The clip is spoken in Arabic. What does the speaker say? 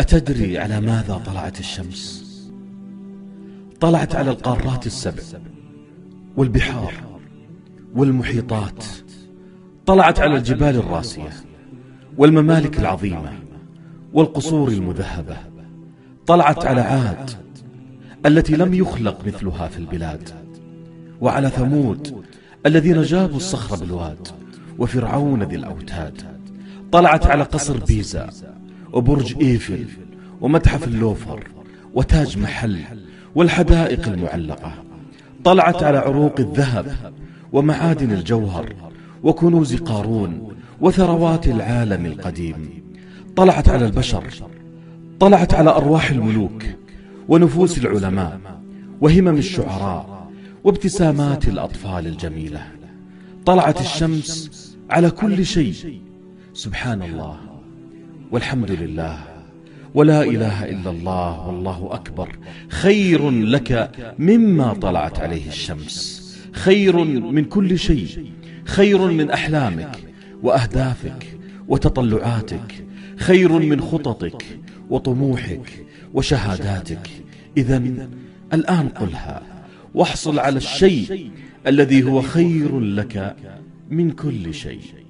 أتدري على ماذا طلعت الشمس؟ طلعت على القارات السبع والبحار والمحيطات، طلعت على الجبال الراسية والممالك العظيمة والقصور المذهبة، طلعت على عاد التي لم يخلق مثلها في البلاد، وعلى ثمود الذين جابوا الصخر بالواد، وفرعون ذي الأوتاد. طلعت على قصر بيزا وبرج إيفل ومتحف اللوفر وتاج محل والحدائق المعلقة. طلعت على عروق الذهب ومعادن الجوهر وكنوز قارون وثروات العالم القديم. طلعت على البشر، طلعت على أرواح الملوك ونفوس العلماء وهمم الشعراء وابتسامات الأطفال الجميلة. طلعت الشمس على كل شيء. سبحان الله والحمد لله ولا إله إلا الله والله أكبر خير لك مما طلعت عليه الشمس، خير من كل شيء، خير من أحلامك وأهدافك وتطلعاتك، خير من خططك وطموحك وشهاداتك. إذن الآن قلها واحصل على الشيء الذي هو خير لك من كل شيء.